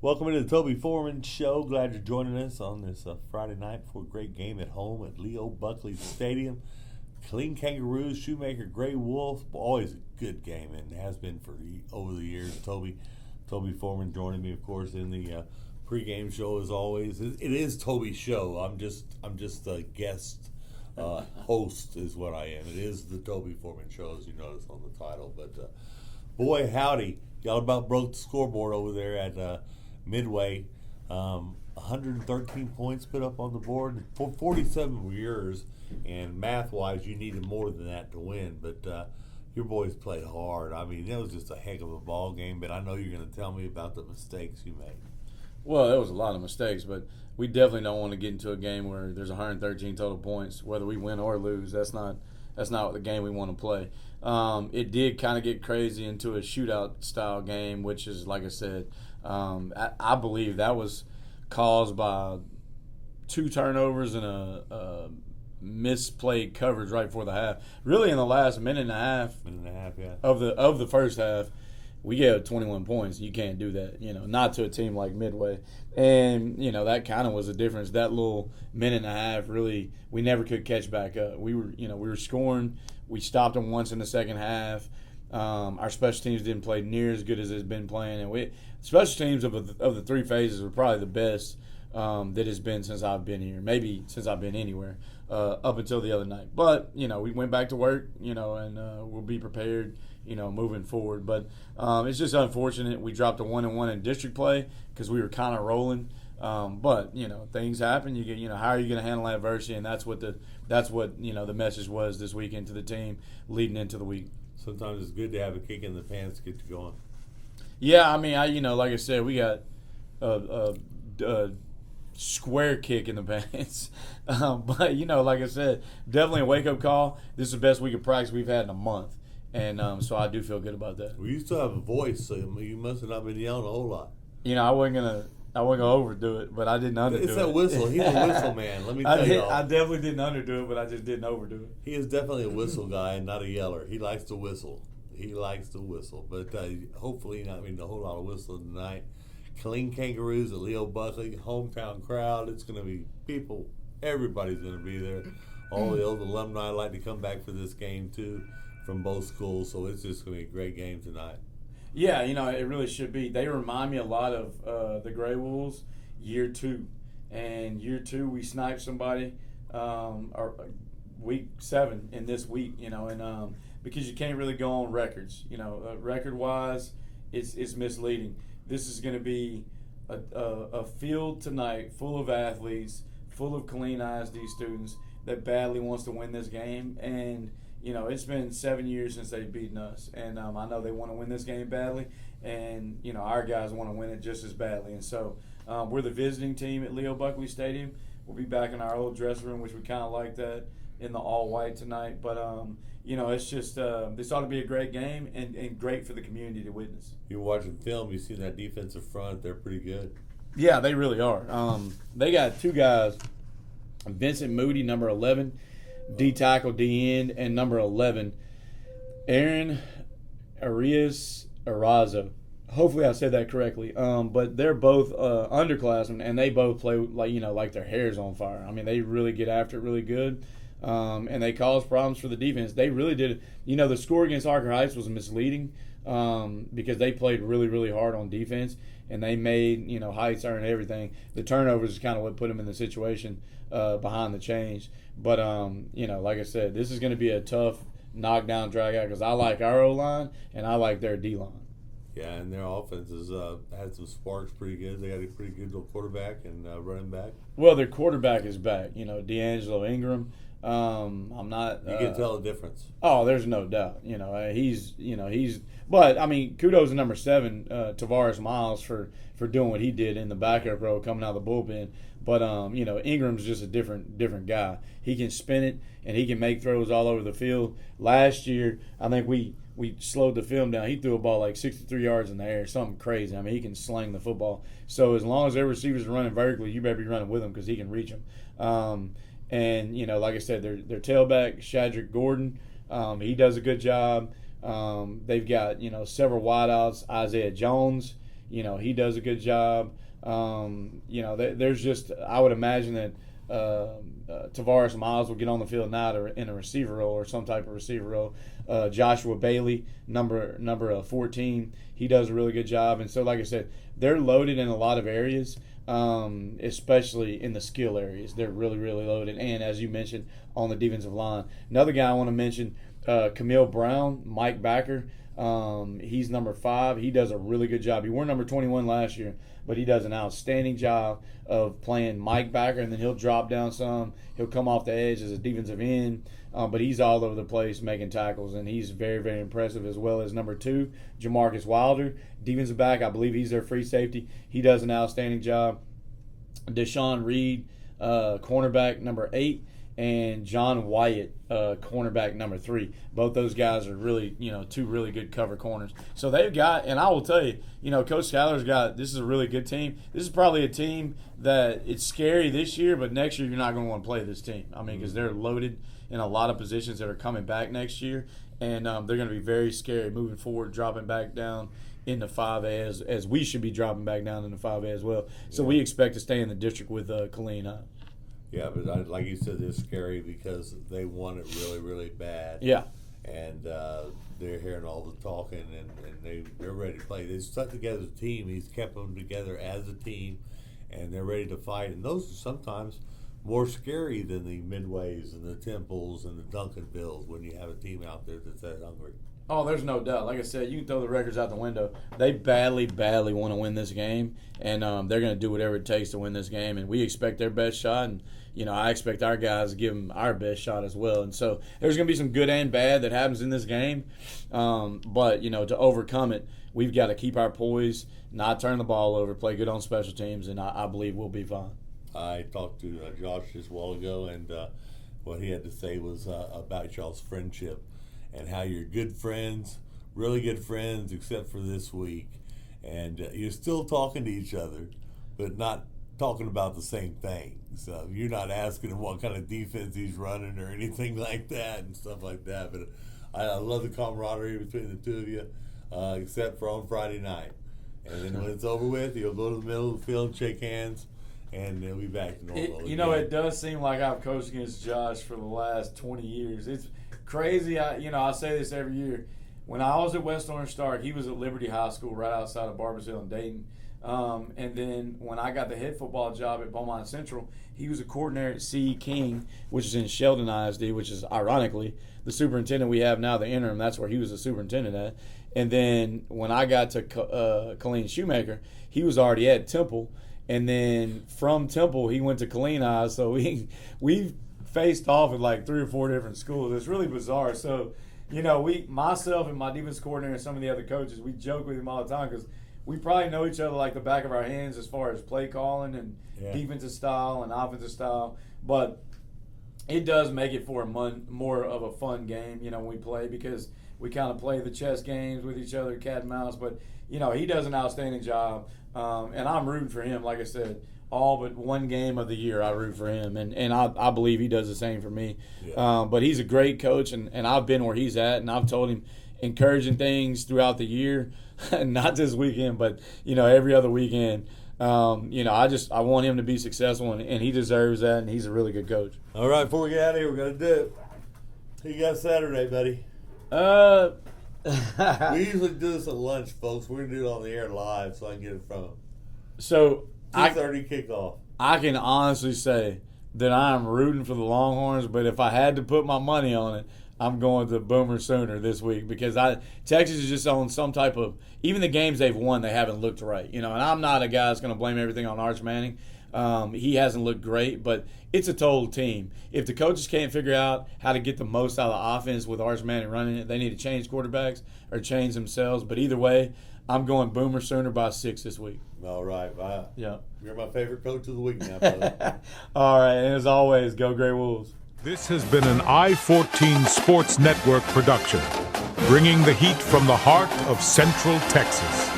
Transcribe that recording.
Welcome to the Toby Foreman Show. Glad you're joining us on this Friday night for a great game at home at Leo Buckley Stadium. Clean Kangaroos, Shoemaker, Gray Wolf. Always a good game, and has been for over the years. Toby Foreman joining me, of course, in the pregame show as always. It is Toby's show. I'm just a guest host is what I am. It is the Toby Foreman Show, as you notice on the title. But boy, howdy, y'all about broke the scoreboard over there at Midway. 113 points put up on the board. 47 were yours, and math-wise, you needed more than that to win. But your boys played hard. I mean, it was just a heck of a ball game. But I know you're going to tell me about the mistakes you made. Well, there was a lot of mistakes, but we definitely don't want to get into a game where there's 113 total points, whether we win or lose. That's not the game we want to play. It did kind of get crazy into a shootout style game, which is, like I said, I believe that was caused by 2 turnovers and a misplayed coverage right before the half. Really, in the last minute and a half, Yeah. of the first half, we gave 21 points. You can't do that, not to a team like Midway. And, that kind of was the difference. That little minute and a half, really, we never could catch back up. We were scoring. We stopped them once in the second half. Our special teams didn't play near as good as it's been playing. And special teams of the 3 phases were probably the best that it's been since I've been here, maybe since I've been anywhere, up until the other night. But, we went back to work, and we'll be prepared, moving forward. But it's just unfortunate we dropped a 1-1 in district play because we were kind of rolling. But things happen. You get, how are you going to handle adversity? And that's what the message was this weekend to the team leading into the week. Sometimes it's good to have a kick in the pants to get you going. Yeah, I mean, like I said, we got a square kick in the pants. But, like I said, definitely a wake-up call. This is the best week of practice we've had in a month. And so I do feel good about that. Well, you still have a voice, so you must have not been yelling a whole lot. I wasn't gonna overdo it, but I didn't underdo it. It's that whistle. He's a whistle man. Let me tell you. I definitely didn't underdo it, but I just didn't overdo it. He is definitely a whistle guy and not a yeller. He likes to whistle. But hopefully not a whole lot of whistling tonight. Clean Kangaroos at Leo Buckley, hometown crowd. It's going to be people. Everybody's going to be there. All the old alumni like to come back for this game too, from both schools. So it's just going to be a great game tonight. Yeah, it really should be. They remind me a lot of the Gray Wolves year 2. And year 2, we sniped somebody or week 7 in this week, and because you can't really go on records. Record-wise, it's misleading. This is going to be a field tonight full of athletes, full of clean ISD students that badly wants to win this game. And it's been 7 years since they've beaten us, and I know they want to win this game badly, and our guys want to win it just as badly. And so we're the visiting team at Leo Buckley Stadium. We'll be back in our old dressing room, which we kind of like that, in the all-white tonight. But it's just this ought to be a great game and great for the community to witness. You're watching film. You see that defensive front. They're pretty good. Yeah, they really are. They got 2 guys, Vincent Moody, number 11. D tackle, D end, and number 11, Aaron Arias Arazo. Hopefully I said that correctly. But they're both underclassmen, and they both play like their hair's on fire. I mean, they really get after it really good, and they cause problems for the defense. They really did. The score against Harker Heights was misleading because they played really, really hard on defense, and they made Heights earn everything. The turnovers is kind of what put them in the situation behind the change. But, like I said, this is going to be a tough knockdown, drag out because I like our O-line and I like their D-line. Yeah, and their offense has had some sparks pretty good. They got a pretty good little quarterback and running back. Well, their quarterback is back, D'Angelo Ingram. I'm not. You can tell the difference. Oh, there's no doubt. He's. But I mean, kudos to number 7, Tavares Miles, for doing what he did in the backup row, coming out of the bullpen. But Ingram's just a different guy. He can spin it and he can make throws all over the field. Last year, I think we slowed the film down. He threw a ball like 63 yards in the air, something crazy. I mean, he can sling the football. So as long as their receivers are running vertically, you better be running with him because he can reach them. And like I said, their tailback, Shadrick Gordon, he does a good job. They've got several wideouts. Isaiah Jones, he does a good job. There's just, I would imagine that Tavares Miles will get on the field now in a receiver role or some type of receiver role. Joshua Bailey, number 14, he does a really good job. And so, like I said, they're loaded in a lot of areas, especially in the skill areas. They're really, really loaded. And as you mentioned, on the defensive line. Another guy I want to mention, Camille Brown, Mike Backer. He's number 5. He does a really good job. He wore number 21 last year, but he does an outstanding job of playing Mike Backer, and then he'll drop down some. He'll come off the edge as a defensive end, but he's all over the place making tackles, and he's very, very impressive, as well as number 2, Jamarcus Wilder, defensive back. I believe he's their free safety. He does an outstanding job. Deshaun Reed, cornerback, number 8. And John Wyatt, cornerback number 3. Both those guys are really, 2 really good cover corners. So they've got, and I will tell you, Coach Schuyler's got, this is a really good team. This is probably a team that it's scary this year, but next year you're not going to want to play this team. I mean, because they're loaded in a lot of positions that are coming back next year, and they're going to be very scary moving forward, dropping back down into 5A as we should be dropping back down into 5A as well. So we expect to stay in the district with Killeen. Yeah, but like you said, it's scary because they want it really, really bad. Yeah. And they're hearing all the talking, and they're ready to play. They stuck together as a team. He's kept them together as a team, and they're ready to fight. And those are sometimes more scary than the Midways and the Temples and the Duncanvilles when you have a team out there that's that hungry. Oh, there's no doubt. Like I said, you can throw the records out the window. They badly, badly want to win this game, and they're going to do whatever it takes to win this game. And we expect their best shot, and I expect our guys to give them our best shot as well. And so there's going to be some good and bad that happens in this game. But to overcome it, we've got to keep our poise, not turn the ball over, play good on special teams, and I believe we'll be fine. I talked to Josh just a while ago, and what he had to say was about y'all's friendship and how you're good friends, really good friends, except for this week. And you're still talking to each other, but not talking about the same thing. So you're not asking him what kind of defense he's running or anything like that and stuff like that. But I love the camaraderie between the two of you, except for on Friday night. And then when it's over with, you'll go to the middle of the field, shake hands, and they'll be back to normal. It does seem like I've coached against Josh for the last 20 years. It's crazy. I say this every year. When I was at West Orange Stark, he was at Liberty High School right outside of Barboursville and Dayton. And then when I got the head football job at Beaumont Central, he was a coordinator at C.E. King, which is in Sheldon ISD, which is ironically the superintendent we have now, the interim. That's where he was the superintendent at. And then when I got to Killeen Shoemaker, he was already at Temple. And then from Temple, he went to Killeen High. So we've faced off at like 3 or 4 different schools. It's really bizarre. So, myself and my defense coordinator and some of the other coaches, we joke with him all the time because we probably know each other like the back of our hands as far as play calling and defensive style and offensive style. But it does make it for more of a fun game, when we play, because we kind of play the chess games with each other, cat and mouse. But, he does an outstanding job. And I'm rooting for him. Like I said, all but one game of the year I root for him. And I believe he does the same for me. Yeah. But he's a great coach, and I've been where he's at, and I've told him encouraging things throughout the year, not this weekend, but, every other weekend. I want him to be successful, and he deserves that, and he's a really good coach. All right, before we get out of here, we're going to do it. Who you got Saturday, buddy? We usually do this at lunch, folks. We're going to do it on the air live so I can get it from him. So 2:30 kickoff. I can honestly say that I'm rooting for the Longhorns, but if I had to put my money on it, I'm going to Boomer Sooner this week because Texas is just on some type of – even the games they've won, they haven't looked right. And I'm not a guy that's going to blame everything on Arch Manning. He hasn't looked great, but it's a total team. If the coaches can't figure out how to get the most out of the offense with Arch Manning running it, they need to change quarterbacks or change themselves. But either way, I'm going Boomer Sooner by 6 this week. All right. Yeah. You're my favorite coach of the week now, brother. All right. And as always, go Grey Wolves. This has been an I-14 Sports Network production, bringing the heat from the heart of Central Texas.